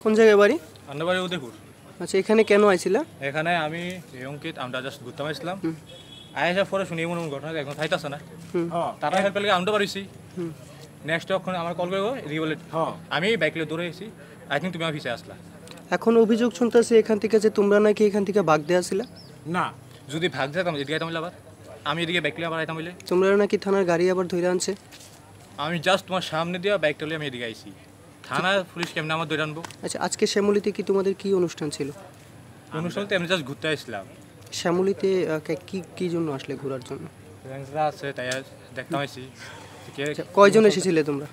কোন জায়গায় বাড়ি? আমার বাড়ি উদয়পুর। আচ্ছা, এখানে কেন আইছিলা? এখানে আমি অঙ্কিত আমরা জাস্ট ঘুরতে আসলাম। আয়াসার পরে শুনি এমন ঘটনা এখন থাইতাছে না। তারা হেল্প পেলে আমরা পারিছি। নেক্সট ওখানে আমার কল করবো এদিকে বলে আমি বাইক নিয়ে দৌড়ে এসেছি। আই থিঙ্ক তুমি আমার পিছিয়ে আসলা। এখন অভিযোগ শুনতেছে এখান থেকে যে তোমরা নাকি এখান থেকে ভাগ দিয়ে আসিলা। না, যদি ভাগ যেতাম এদিকে আইতাম আবার, আমি এদিকে বাইক নিয়ে আবার আইতাম বলে। তোমরা নাকি থানার গাড়ি আবার ধরে আনছে। আমি জাস্ট তোমার সামনে দিয়ে বাইকটা নিয়ে আমি এদিকে আইছি। থানার পুলিশ কেমন আমার ধরে আনবো? আচ্ছা, আজকে শ্যামলীতে কি তোমাদের কি অনুষ্ঠান ছিল? অনুষ্ঠান তো আমি জাস্ট ঘুরতে আসলাম। শ্যামলীতে কি জন্য আসলে? ঘোরার জন্য ফ্রেন্ডসরা আছে তাই দেখতে আইছি। কয়জন এসেছিলে তোমরা?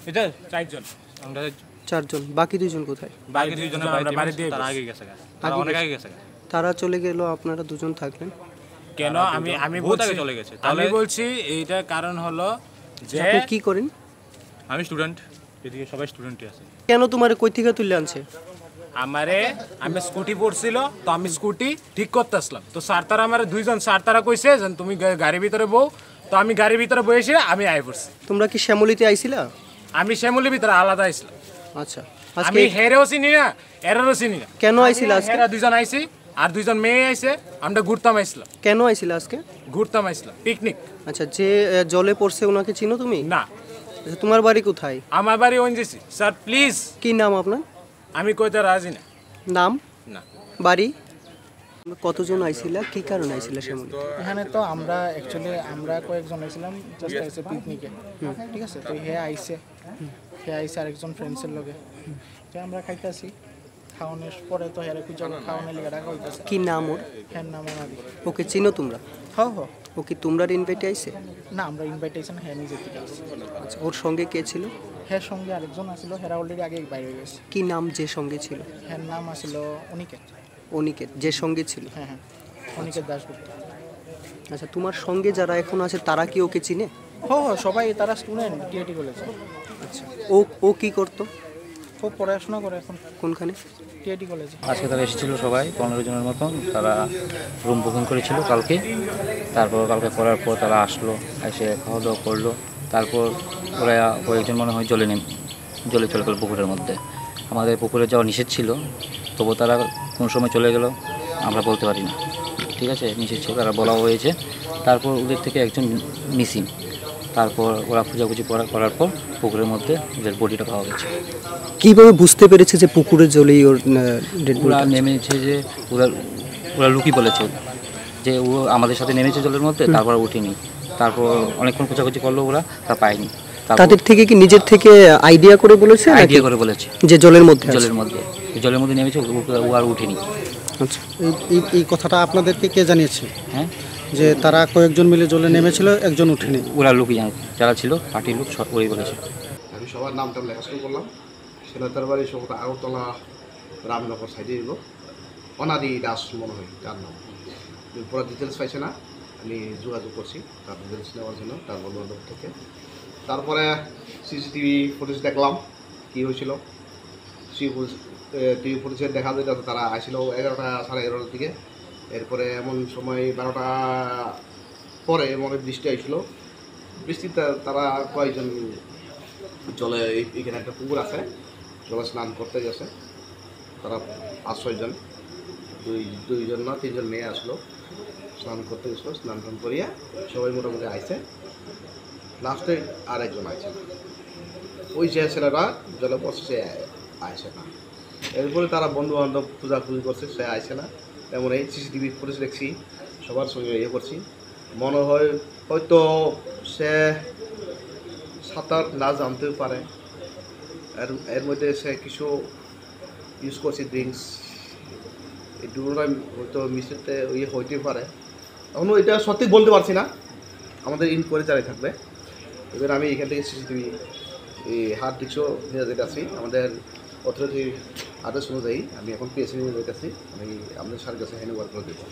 এটা 4 জন। আমরা 4 জন। বাকি 2 জন কোথায়? বাকি 2 জনের বাড়ি দিয়ে তারা আগে গেছে। তারা অনেক আগে গেছে। তারা চলে গেল, আপনারা 2 জন থাকলেন কেন? আমি বহুত আগে চলে গেছে। আমি বলছি এইটা কারণ হলো যে আপনি কি করেন? আমি স্টুডেন্ট, এদিকে সবাই স্টুডেন্টই আছে। কেন তোমার কই থেকে তুলে আনছে? আমি স্কুটি পড়ছিল, তো আমি স্কুটি ঠিক করতে আসলাম, তো স্যার তারা আমার 2 জন স্যার তারা কইছে যে তুমি গাড়ির ভিতরে বউ, তো আমি গাড়ির ভিতরে বসে আমি আই পড়ছি। তোমরা কি শ্যামলীতে আইছিলা? আমি শ্যামলীর ভিতরে আলাদা আইছিলাম। আচ্ছা, আমি হেরেও চিনি না এরারও চিনি না। কেন আইছিলা আজকে? হেরা 2 জন আইছি আর 2 জন মেয়ে আইছে। আমরা ঘুরতাম আইছিলাম। কেন আইছিলা আজকে? ঘুরতাম আইছিলাম, পিকনিক। আচ্ছা, যে জলে পড়ছে ওনাকে চিনো তুমি? না। আচ্ছা, তোমার বাড়ি কোথায়? আমার বাড়ি ওএনজিসি। Sir please. কি নাম আপনার? আমি কইতে রাজি না। নাম? না। বাড়ি? কতজন আইছিলা, কি কারণে আইছিলা শ্যামলী? এখানে তো আমরা অ্যাকচুয়ালি আমরা কয়েকজন আইছিলাম জাস্ট আইসে পিকনিকে, ঠিক আছে। তো হে আইসে আরেকজন ফ্রেন্ডসের লগে, তো আমরা খাইতেছি। খাওয়ানোর পরে তো হেরে খুঁজে খাওয়ানোর লিগে ডাকা হইতেছে। কি নাম ওর? হ্যাঁ, নাম আমাদি। ওকে চিনো তোমরা? হ্যাঁ। ও কি তোমরা ইনভাইটে আইছে? না, আমরা ইনভাইটেশন হ্যাঁ নিজে থেকে আইছি। আচ্ছা, ওর সঙ্গে কে ছিল? হ্যাঁ, সঙ্গে আরেকজন আসলো, হেরা অলরেডি আগে বাইরে গেছে। কি নাম যে সঙ্গে ছিল? হ্যাঁ, নাম আসলো অনিকেত। অনিকেত যে সঙ্গে ছিল? হ্যাঁ, অনিকেত দাশগুপ্ত। আচ্ছা, তোমার সঙ্গে যারা এখন আছে তারা কি ওকে চিনে? হ্যাঁ, সবাই তারা স্টুডেন্ট টিআইটি কলেজে। আচ্ছা, ও কি করতো? ও পড়াশোনা করে এখন। কোনখানে? টিআইটি কলেজে। আজকে তারা এসেছিলো সবাই 15 জনের মতন। তারা রুম বুকিং করেছিল কালকে। তারপর কালকে করার পর তারা আসলো, এসে খাওয়া দাওয়া করলো। তারপর ওরা কয়েকজন মনে হয় জলে চলে গেল পুকুরের মধ্যে। আমাদের পুকুরে যাওয়া নিষেধ ছিল, তবু তারা কোন সময় চলে গেল আমরা বলতে পারি না, ঠিক আছে। নিষেধ ছিল, তারা বলা হয়েছে। তারপর ওদের থেকে একজন মিসিং। তারপর ওরা খোঁজাখুঁজি করার পর পুকুরের মধ্যে ওদের বডিটা পাওয়া গেছে। কিভাবে বুঝতে পেরেছে যে পুকুরের জলেই ওর ডেড বডি? ওরা নেমেছে যে ওরা লুকি বলেছে যে ও আমাদের সাথে নেমেছে জলের মধ্যে, তারপর উঠিনি। তারপর অনেকক্ষণ খোঁজাখুঁজি করলো, ওরা তা পায়নি। তাদের থেকে কি নিজের থেকে আইডিয়া করে বলেছে? আইডিয়া করে বলেছে যে জলের মধ্যে নেমেছে, ও আর উঠেনি। আচ্ছা, এই কথাটা আপনাদেরকে কে জানিয়েছে? হ্যাঁ, যে তারা কয়েকজন মিলে জলে নেমেছিল, একজন উঠেনি? ওরা লুকি যারা ছিল পার্টির লোক ওই বলেছে। আমি সবার নামটা লেখা শুরু করলাম। সেনাতার বাড়ি সম্ভবত আগরতলা রামনগর সাইডে এলো। অনাদি দাস মনে হয় তার নাম। পুরো ডিটেলস পাইছে না, আমি যোগাযোগ করছি তার ডিটেলস নেওয়ার জন্য তার বন্ধুবান্ধব থেকে। তারপরে সিসিটিভি ফুটেজ দেখলাম কী হয়েছিল। টিভি ফুটেজে দেখা যায় তারা আসছিল 11টা সাড়ে 11টার দিকে। এরপরে এমন সময় 12টা পরে মনে বৃষ্টি আসছিল। বৃষ্টিতে তারা কয়েকজন জলে, এখানে একটা পুকুর আছে, জলে স্নান করতে গেছে। তারা 5-6 জন, দুইজন না 3 জন মেয়ে আসলো, স্নান করতে গেছিলো। স্নান টান করিয়া সবাই মোটামুটি আইছে। লাস্টে আর একজন আইছে না, ওই যে ছেলেটা জলে পড়ছে সে আইসে না। এরপরে তারা বন্ধু বান্ধব খোঁজাখুঁজি করছে, সে আইসে না। তেমন এই সিসিটিভি ফুটেজ দেখছি, সবার সঙ্গে করছি। মনে হয় হয়তো সে সাঁতার না জানতেও পারে, এর মধ্যে সে কিছু ইউজ করছে ড্রিঙ্কস, এই দুটোটাই হয়তো মিশতে হইতেই পারে। এখনও এটা সত্যি বলতে পারছি না, আমাদের ইনকোয়ারি চালাই থাকবে। এবার আমি এখান থেকে সিসিটিভি হার্ড ডিস্কও নিয়ে যেতে আছি। আমাদের অথরিটির আদেশ অনুযায়ী আমি এখন পিএসসি নিয়ে যেতে আছি। আমি আমাদের স্যারের কাছে হ্যান্ড ওভার করে দেবো।